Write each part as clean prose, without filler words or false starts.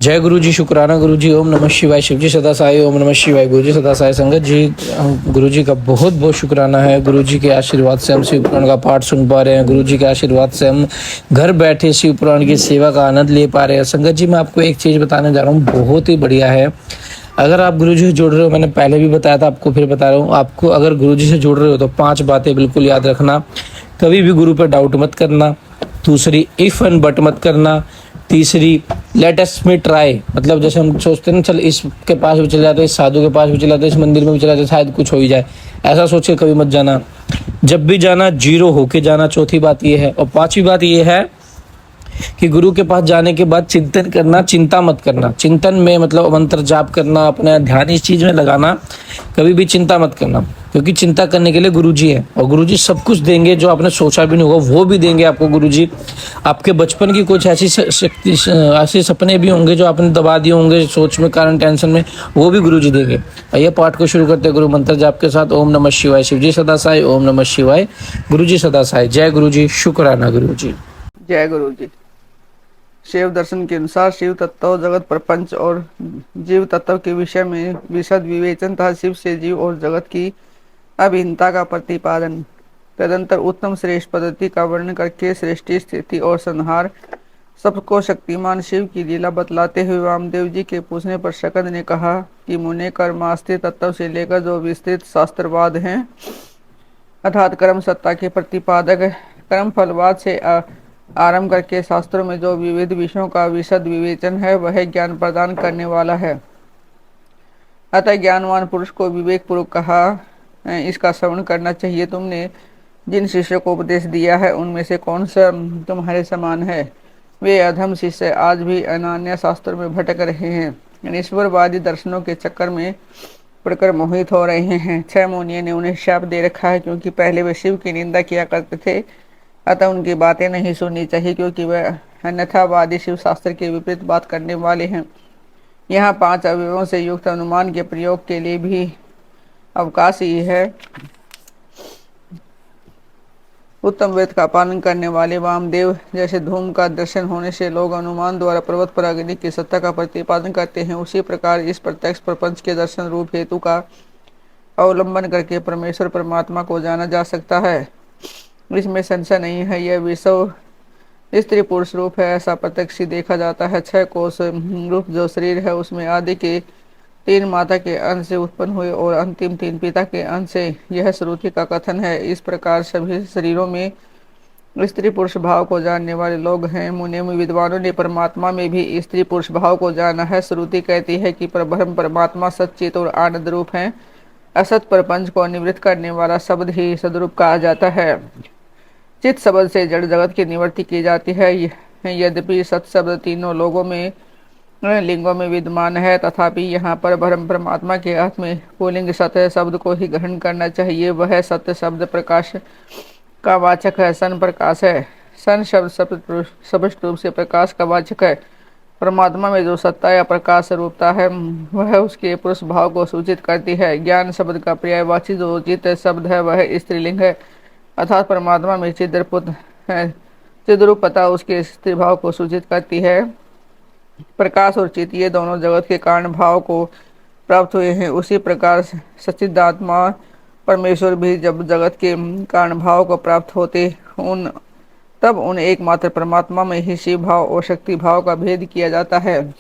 जय गुरु जी, शुक्राना गुरु जी। ओम नमः शिवाय। शिव जी सदा साई। ओम नमः शिवाय। गुरु जी सदा साई। संगत जी, गुरु जी का बहुत बहुत शुक्राना है। गुरु जी के आशीर्वाद से हम शिव पुराण का पाठ सुन पा रहे हैं। गुरु जी के आशीर्वाद से हम घर बैठे शिव पुराण की सेवा का आनंद ले पा रहे हैं। संगत जी, मैं आपको एक चीज़ बताने जा रहा हूँ, बहुत ही बढ़िया है। अगर आप गुरु जी से जुड़ रहे हो, मैंने पहले भी बताया था, आपको फिर बता रहा हूँ, आपको अगर गुरु जी से जुड़ रहे हो तो 5 बातें बिल्कुल याद रखना। कभी भी गुरु पर डाउट मत करना। दूसरी, इफ एंड बट मत करना। तीसरी, लेट अस में ट्राई, मतलब जैसे हम सोचते हैं ना, चल इसके पास भी चले जाते, इस साधु के पास भी चले जाते, इस मंदिर में भी चले जाते, शायद कुछ हो ही जाए, ऐसा सोच के कभी मत जाना। जब भी जाना जीरो होके जाना। चौथी बात ये है। और पांचवी बात ये है कि गुरु के पास जाने के बाद चिंतन करना, चिंता मत करना। चिंतन में मतलब मंत्र जाप करना, अपना ध्यान इस चीज में लगाना, कभी भी चिंता मत करना, क्योंकि चिंता करने के लिए गुरु जी है। और गुरु जी सब कुछ देंगे जो आपने सोचा भी नहीं होगा, वो भी देंगे आपको गुरु जी। आपके बचपन की कुछ ऐसी शक्ति, ऐसे सपने भी होंगे जो आपने दबा दिए होंगे सोच में, कारण टेंशन में, वो भी गुरु जी देंगे। आइए पाठ को शुरू करते हैं गुरु मंत्र जाप के साथ। ओम नमः शिवाय। शिव जी सदा साई। ओम नमः शिवाय। गुरु जी सदा साई। जय गुरु जी, शुक्राना गुरु जी। जय गुरु जी। शिव दर्शन के अनुसार शिव तत्व, जगत प्रपंच और जीव तत्व के विषय में विशद विवेचन तथा शिव से जीव और जगत की अभिन्नता का प्रतिपादन, तदंतर उत्तम श्रेष्ठ पद्धति का वर्णन करके सृष्टि, स्थिति और संहार, सबको शक्तिमान शिव की लीला बतलाते हुए वामदेव जी के पूछने पर शकद ने कहा कि मुने कर्मास्थित तत्व से लेकर जो विस्तृत शास्त्रवाद हैं, अर्थात कर्म सत्ता के प्रतिपादक, कर्म फलवाद से आरंभ करके शास्त्रों में जो विविध विषयों का विशद विवेचन है, वह ज्ञान प्रदान करने वाला है। अतः ज्ञानवान पुरुष को विवेक पूर्वक कहा इसका श्रवण करना चाहिए। तुमने जिन शिष्यों को उपदेश दिया है, उनमें से कौन सा तुम्हारे समान है? वे अधम शिष्य आज भी अनान्य शास्त्रों में भटक रहे हैं, ईश्वरवादी दर्शनों के चक्कर में पढ़कर मोहित हो रहे हैं। 6 मुनियों ने उन्हें शाप दे रखा है, क्योंकि पहले वे शिव की निंदा किया करते थे। अतः उनकी बातें नहीं सुननी चाहिए, क्योंकि वह अन्यथावादी शिव शास्त्र के विपरीत बात करने वाले हैं। यहाँ 5 अवयवों से युक्त अनुमान के प्रयोग के लिए भी अवकाश ही है। उत्तम वेद का पालन करने वाले वामदेव जैसे धूम का दर्शन होने से लोग अनुमान द्वारा पर्वत पर अग्नि की सत्ता का प्रतिपादन करते हैं, उसी प्रकार इस प्रत्यक्ष प्रपंच के दर्शन रूप हेतु का अवलंबन करके परमेश्वर परमात्मा को जाना जा सकता है। इसमें संशय नहीं है। यह विश्व स्त्री पुरुष रूप है, ऐसा प्रत्यक्ष ही देखा जाता है। 6 कोश रूप जो शरीर है, उसमें आदि के 3 माता के अंश से उत्पन्न हुए और अंतिम 3 पिता के अंश से, यह श्रुति का कथन है। इस प्रकार सभी शरीरों में स्त्री पुरुष भाव को जानने वाले लोग हैं। मुनि विद्वानों ने परमात्मा में भी स्त्री पुरुष भाव को जाना है। श्रुति कहती है कि परब्रह्म परमात्मा सच्चित और आनंद रूप है। असत प्रपंच को निवृत्त करने वाला शब्द ही सदरूप कहा जाता है। चित शब्द से जड़ जगत की निवृत्ति की जाती है। यद्यपि सत शब्द तीनों लोगों में लिंगों में विद्यमान है, तथापि यहाँ पर ब्रह्म परमात्मा के अर्थ में पुल्लिंग सत्य शब्द को ही ग्रहण करना चाहिए। वह सत्य शब्द प्रकाश का वाचक है। सन प्रकाश है। सन शब्द स्पष्ट रूप से प्रकाश का वाचक है। परमात्मा में जो सत्ता या प्रकाश रूपता है, वह उसके पुरुष भाव को सूचित करती है। ज्ञान शब्द का पर्यायवाची जो चित शब्द है, वह स्त्रीलिंग है, अर्थात परमात्मा में चिद्रूप है। चिद्रूपता उसके स्त्री भाव को सूचित करती है। प्रकाश और चित ये दोनों जगत के कारण भाव को प्राप्त हुए हैं। उसी प्रकार सच्चिदात्मा परमेश्वर भी जब जगत के कारण भाव को प्राप्त होते तब उन एकमात्र परमात्मा में ही शिव भाव और शक्ति भाव का भेद किया जाता है।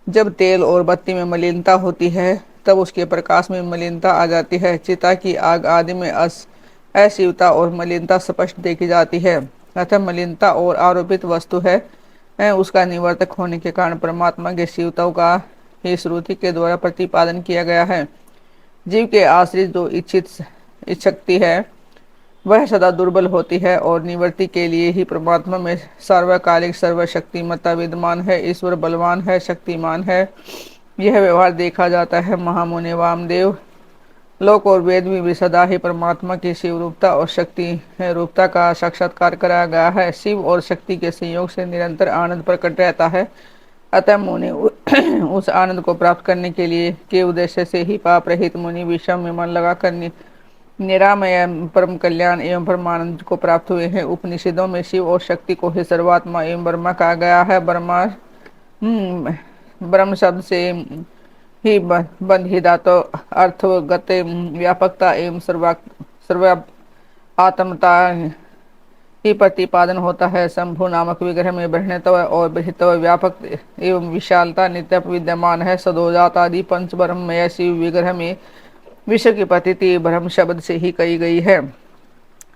जब तेल और बत्ती में मलिनता होती है, तब उसके प्रकाश में मलिनता आ जाती है। चिता की आग आदि में अशिवता और मलिनता स्पष्ट देखी जाती है। अतः मलिनता और आरोपित वस्तु है, उसका निवर्तक होने के कारण परमात्मा के शिवताओं का ही श्रुति के द्वारा प्रतिपादन किया गया है। जीव के आश्रित जो इच्छित शक्ति है, वह सदा दुर्बल होती है और निवृत्ति के लिए ही परमात्मा में सार्वकालिक सर्वशक्तिमत्ता विद्यमान है। ईश्वर बलवान है, शक्तिमान है, यह व्यवहार देखा जाता है। महामुनि वामदेव लोक और वेद में भी सदा ही परमात्मा की शिव रूपता और शक्ति रूपता का साक्षात्कार कराया गया है। शिव और शक्ति के संयोग से निरंतर आनंद प्रकट रहता है। अतः मुनि उस आनंद को प्राप्त करने के लिए के उद्देश्य से ही पाप रहित मुनि विषम में मन लगाकर निरामय परम कल्याण एवं परमानंद को प्राप्त हुए हैं। उपनिषदों में शिव और शक्ति को ही सर्वात्मा एवं ब्रह्मा कहा गया है। ब्रह्मा ब्रह्म शब्द से ही बंधिता तो अर्थगत व्यापकता एवं सर्वात्मता ही प्रतिपादन होता है। शंभु नामक विग्रह में बृहत्तव और बृहत्तव व्यापक एवं विशालता नित्य विद्यमान है। सदोजात आदि पंच ब्रह्ममय शिव विग्रह में विश्व की प्रतीति ब्रह्म शब्द से ही कही गई है।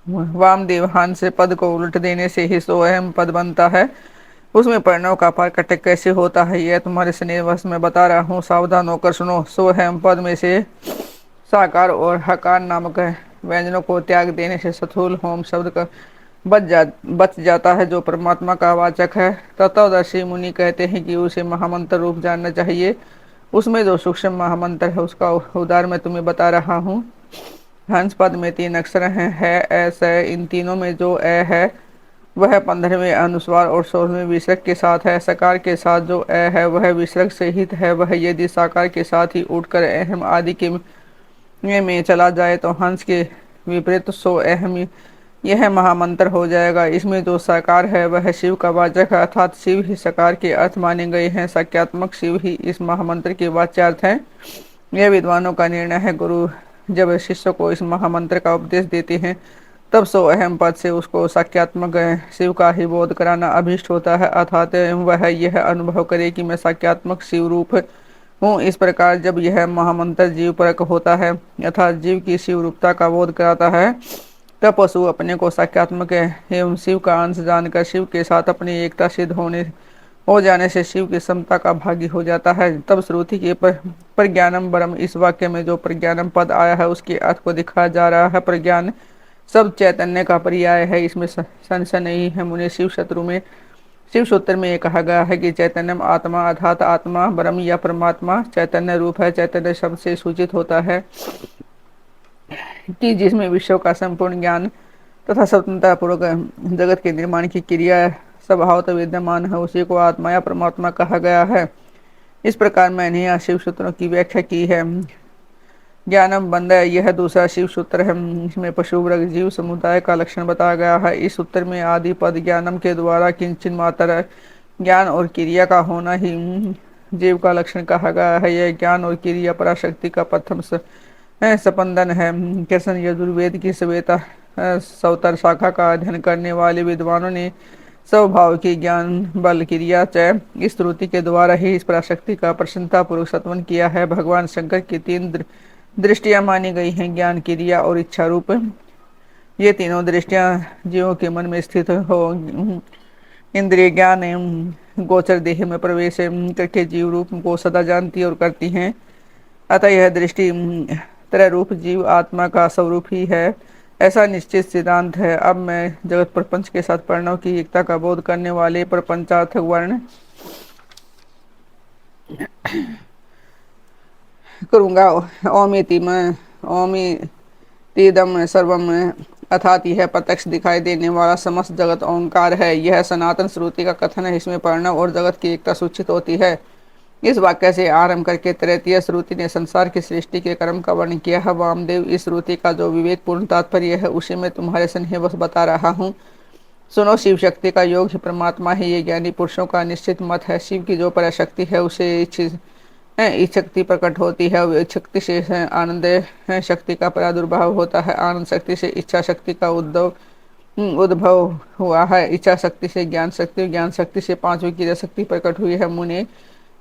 वामदेव हंस से पद को उल्ट देने से ही स्वयं पद बनता है। उसमें प्रणव का प्रकट कैसे होता है यह तुम्हारे स्नेहवश में बता रहा हूँ, सावधान होकर सुनो। स्वयं पद में से साकार और हकार नामक व्यंजनों को त्याग देने से स्थूल होम शब्द का बच जाता है जो परमात्मा का वाचक है। तत्वदर्शी मुनि कहते हैं कि उसे महामंत्र रूप जानना चाहिए। उसमें जो सूक्ष्म महामंत्र है उसका उदाहरण मैं तुम्हें बता रहा हूँ। हंस पद में 3 अक्षर हैं, है, ए, से। इन तीनों में जो ए है वह 15वें अनुस्वार और 16वें विसर्ग के साथ है। सकार के साथ जो ए है वह विसर्ग सहित है। वह यदि साकार के साथ ही उठकर अहम आदि के में चला जाए तो हंस के विपरीत सो अहम यह महामंत्र हो जाएगा। इसमें जो साकार है वह शिव का वाचक है, अर्थात शिव ही साकार के अर्थ माने गए हैं। साक्यात्मक शिव ही इस महामंत्र के वाच्यार्थ हैं। यह विद्वानों का निर्णय है। गुरु जब शिष्य को इस महामंत्र का उपदेश देते हैं तब सो अहम पद से उसको साक्यात्मक शिव का ही बोध कराना अभिष्ट होता है, अर्थात वह यह अनुभव करे कि मैं साक्यात्मक शिव रूप हूँ। इस प्रकार जब यह महामंत्र जीव परक होता है अर्थात जीव की शिव रूपता का बोध कराता है तब पशु अपने को साक्यात्मक एवं शिव का अंश जानकर शिव के साथ अपनी एकता सिद्ध हो जाने से शिव की समता का भागी हो जाता है। तब श्रुति के प्रज्ञानम ब्रह्म इस वाक्य में जो प्रज्ञानम पद आया है उसके अर्थ को दिखाया जा रहा है। प्रज्ञान सब चैतन्य का पर्याय है, इसमें संशय नहीं है। मुनि शिव सूत्र में कहा गया है कि चैतन्यम आत्मा अर्थात आत्मा ब्रह्म या परमात्मा चैतन्य रूप है। चैतन्य शब्द से सूचित होता है कि जिसमें विश्व का संपूर्ण ज्ञान तथा स्वतंत्रता पूर्वक जगत के निर्माण की क्रिया स्वभावतः विद्यमान है, उसी को आत्मा या परमात्मा कहा गया है। इस प्रकार मैंने यहाँ शिव सूत्रों की व्याख्या की है। ज्ञानम बंद यह दूसरा शिव सूत्र है। इसमें पशु वर्ग जीव समुदाय का लक्षण बताया गया है। इस सूत्र में आदि पद ज्ञानम के द्वारा किंचन मात्र ज्ञान और क्रिया का होना ही जीव का लक्षण कहा गया है। यह ज्ञान और क्रिया पराशक्ति का प्रथम संबंधन है। कृष्ण यजुर्वेद की श्वेता सौतर शाखा का अध्ययन करने वाले विद्वानों ने स्वभाव की ज्ञान बल क्रिया च इस श्रुति के द्वारा ही इस पराशक्ति का प्रसन्नता पूर्वक सत्वन किया है। भगवान शंकर की 3 दृष्टियां मानी गई हैं, ज्ञान क्रिया और इच्छा रूप। ये तीनों दृष्टियां जीवों के मन में स्थित हो इंद्रिय ज्ञान एवं गोचर देह में प्रवेश करके जीव रूप को सदा जानती और करती हैं। अतः यह दृष्टि तरह रूप जीव आत्मा का स्वरूप ही है, ऐसा निश्चित सिद्धांत है। अब मैं जगत प्रपंच के साथ प्रणव की एकता का बोध करने वाले प्रपंचार्थक वर्ण करूँगा। ओमितिदम सर्वम अर्थात यह प्रत्यक्ष दिखाई देने वाला समस्त जगत ओंकार है। यह सनातन श्रुति का कथन है। इसमें प्रणव और जगत की एकता सूचित होती है। इस वाक्य से आरंभ करके तृतीय श्रुति ने संसार की सृष्टि के क्रम का वर्णन किया है। वामदेव इस श्रुति का जो विवेकपूर्ण तात्पर्य है उसे मैं तुम्हारे स्नेहवश बता रहा हूँ। सुनो, शिव शक्ति का योग ही परमात्मा है, ये ज्ञानी पुरुषों का निश्चित मत है। शिव की जो पराशक्ति है उसे इच्छक्ति प्रकट होती है। इच्छक्ति से आनंद शक्ति का प्रादुर्भाव होता है। आनंद शक्ति से इच्छा शक्ति का उद्भव हुआ है। इच्छा शक्ति से ज्ञान शक्ति, ज्ञान शक्ति से 5वीं क्रिया शक्ति प्रकट हुई है। मुनि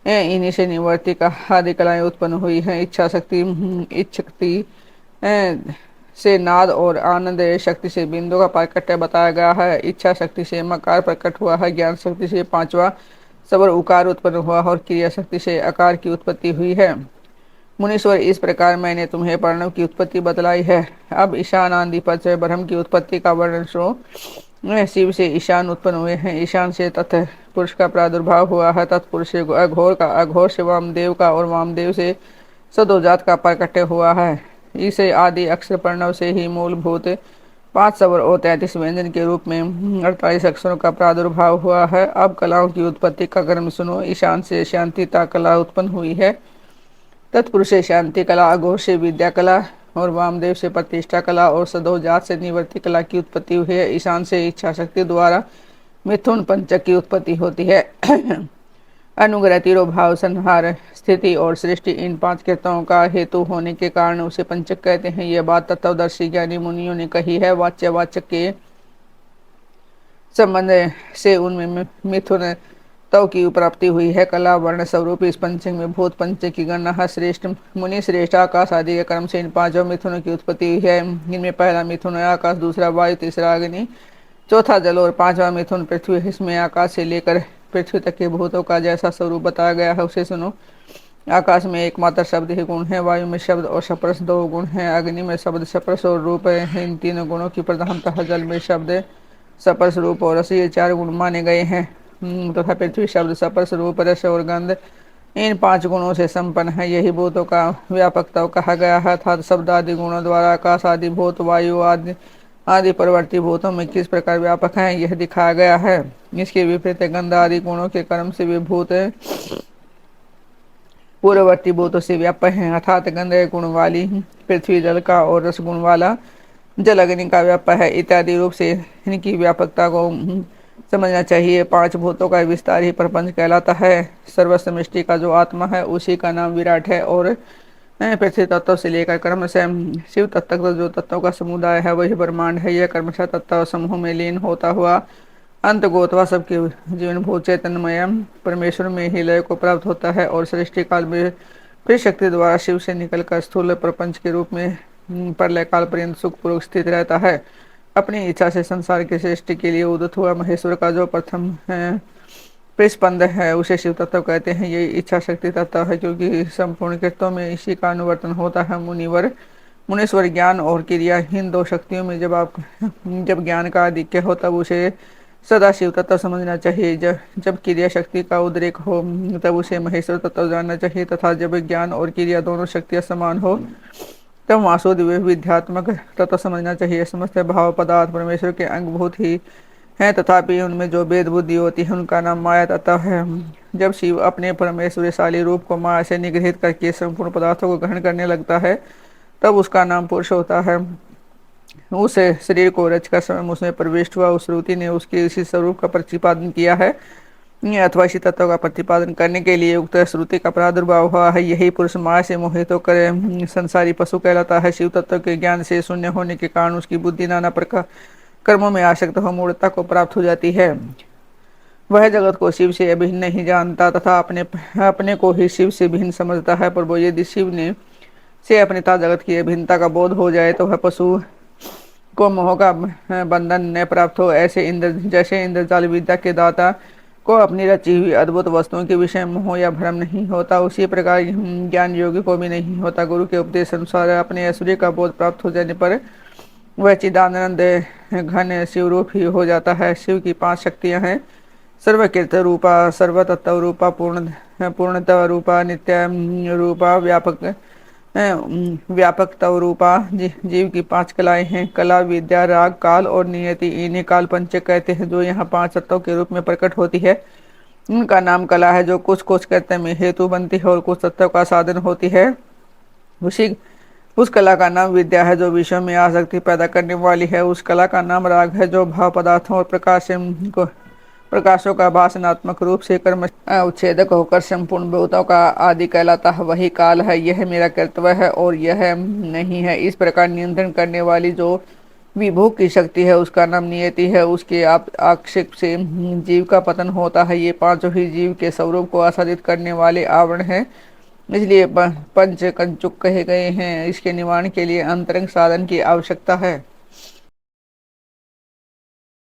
इन्हीं से निवर्ती का आदि कलाएं उत्पन्न हुई हैं। इच्छा शक्ति इच्छक्ति से नाद और आनंद शक्ति से बिंदु का प्राकट्य बताया गया है। इच्छा शक्ति से मकार प्रकट हुआ है। ज्ञान शक्ति से 5वां स्वर उकार उत्पन्न हुआ और क्रिया शक्ति से आकार की उत्पत्ति हुई है। मुनीश्वर, इस प्रकार मैंने तुम्हें प्रणव की उत्पत्ति बतलाई है। अब ईशान आदि पद से ब्रह्म की उत्पत्ति का वर्णन सुनो। शिव से ईशान उत्पन्न हुए हैं। ईशान से तत्पुरुष का प्रादुर्भाव हुआ है। तत्पुरुष से अघोर का, अघोर से वामदेव का और वामदेव से सदोजात का प्राकट्य हुआ है। इसे आदि अक्षर प्रणव से ही मूलभूत 5 स्वर और 33 व्यंजन के रूप में 48 अक्षरों का प्रादुर्भाव हुआ है। अब कलाओं की उत्पत्ति का क्रम सुनो। ईशान से शांतिता कला उत्पन्न हुई है। तत्पुरुष से शांति कला, अघोर से विद्या कला और वामदेव से प्रतिष्ठा कला और सदोजात से निवृत्ति कला की उत्पत्ति हुई है। ईशान से इच्छा शक्ति द्वारा मिथुन पंचक की उत्पत्ति होती है। अनुग्रह, तिरोभाव, संहार, स्थिति और सृष्टि इन पांच कृत्यों का हेतु होने के कारण उसे पंचक कहते हैं। यह बात तत्वदर्शी ज्ञानी मुनियों ने कही है। वाच्य के संबंध से उनमें मिथुन तव की प्राप्ति हुई है। कला वर्ण स्वरूप इस पंचक में भूत पंचक की गणना है। श्रेष्ठ मुनि श्रेष्ठ आकाश आदि के कर्म से इन पांचों मिथुनों की उत्पत्ति हुई है। इनमें पहला मिथुन है आकाश, दूसरा वायु, तीसरा अग्नि, चौथा जल और पांचवा मिथुन पृथ्वी। इसमें आकाश से लेकर पृथ्वी तक के भूतों का जैसा स्वरूप बताया गया है उसे सुनो। आकाश में एकमात्र शब्द ही गुण है। वायु में शब्द और स्पर्श दो गुण हैं। अग्नि में शब्द, स्पर्श और रूप है। इन तीनों गुणों की प्रधानता है। जल में शब्द, स्पर्श, रूप और रस ये चार गुण माने गए हैं तथा पृथ्वी शब्द, स्पर्श, रूप, रस और गंध इन पांच गुणों से संपन्न है। यही भूतों का व्यापकता कहा गया है। अर्थात शब्द आदि गुणों द्वारा आकाश आदि भूत, वायु आदि परवर्ती भूतों में किस प्रकार व्यापक है यह दिखाया गया है। इसके विपरीत गंध आदि गुणों के कर्म से वे भूत पूर्ववर्ती भूतों से व्यापक हैं। अर्थात गंध गुण वाली पृथ्वी जल का और रस गुण वाला जल अग्नि का व्यापक है। इत्यादि रूप से इनकी व्यापकता को समझना चाहिए। पांच भूतों का विस्तार ही प्रपंच कहलाता है। सर्वसमष्टि का जो आत्मा है उसी का नाम विराट है और पृथ्वी तत्व से लेकर क्रम से शिव तत्व तक जो तत्वों का समुदाय है वही ब्रह्मांड है। यह क्रमशः तत्व समूह में लीन होता हुआ अंत गोतवा सबके जीवन भूत चैतन्यमय परमेश्वर में ही लय को प्राप्त होता है और सृष्टि काल में फिर शक्ति द्वारा शिव से निकलकर स्थूल प्रपंच के रूप में प्रलय काल पर्यंत सुखपूर्वक स्थित रहता है। अपनी इच्छा से संसार की सृष्टि के लिए उदित हुआ महेश्वर का जो प्रथम प्रतिस्पंद है उसे शिव तत्व कहते हैं। ये इच्छा शक्ति तत्व है क्योंकि संपूर्ण कृत्यों में इसी का अनुवर्तन होता है। मुनीश्वर ज्ञान और क्रिया इन दो शक्तियों में जब ज्ञान का आधिक्य हो तब उसे सदा शिव तत्व समझना चाहिए। जब क्रिया शक्ति का उद्रेक हो तब उसे महेश्वर तत्व जानना चाहिए तथा जब ज्ञान और क्रिया दोनों शक्तियां समान हो तब वासुद विद्यात्मक तत्व समझना चाहिए। समस्त भाव पदार्थ परमेश्वर के अंगभूत ही हैं तथापि उनमें जो भेद बुद्धि होती है उनका नाम माया तत्व है। जब शिव अपने परमेश्वरशाली रूप को माया से निगृहित करके संपूर्ण पदार्थों को ग्रहण करने लगता है तब उसका नाम पुरुष होता है। उस शरीर को रचकर स्वयं उसमें प्रविष्ट हुआ उस श्रुति ने उसके इसी स्वरूप का प्रतिपादन किया है अथवा इसी तत्व का प्रतिपादन करने के लिए उक्त श्रुति का प्रादुर्भाव हुआ है। यही पुरुष माया से मोहित होकर संसारी पशु कहलाता है। शिव तत्व के ज्ञान से शून्य होने के कारण उसकी बुद्धि नाना प्रकार कर्मों में आसक्त हो मूर्खता को प्राप्त हो जाती है। वह जगत को शिव से अभिन्न नहीं जानता तथा अपने को ही शिव से भिन्न समझता है। पर यदि शिव ने से अपनेता जगत की अभिन्नता का बोध हो जाए तो वह पशु को मोह का बंधन न प्राप्त हो। जैसे इंद्रजाल विद्या के दाता को अपनी रची हुई अद्भुत वस्तुओं के विषय मोह या भ्रम नहीं होता उसी प्रकार ज्ञान योगी को भी नहीं होता। गुरु के उपदेश अनुसार अपने ऐश्वर्य का बोध प्राप्त हो जाने पर वह चिदानंद घन शिव रूप ही हो जाता है। शिव की पांच शक्तियां हैं सर्वकृत रूपा, सर्वतत्व रूपा, पूर्णतः रूपा, नित्य रूपा, व्यापक तव रूपा। जीव की पांच कलाएं हैं कला, विद्या, राग, काल और नियति। इन्हें काल पंचक कहते हैं जो यहाँ पांच तत्वों के रूप में प्रकट होती है। इनका नाम कला है जो कुछ कुछ कर्तव्य में हेतु बनती है और कुछ तत्व का साधन होती है। उस कला का नाम विद्या है जो विषयों में आसक्ति पैदा करने वाली है। उस कला का नाम राग है जो भाव पदार्थों और प्रकाशों का भाषणात्मक रूप से कर्म उच्छेदक होकर संपूर्ण भूतों का आदि कहलाता है। वही काल है। यह मेरा कर्तव्य है और यह नहीं है इस प्रकार नियंत्रण करने वाली जो विभू की शक्ति है उसका नाम नियति है। उसके आक्षेप से जीव का पतन होता है। ये पांचों ही जीव के स्वरूप को आसादित करने वाले आवरण हैं इसलिए पंच कंचुक कहे गए हैं। इसके निवारण के लिए अंतरंग साधन की आवश्यकता है।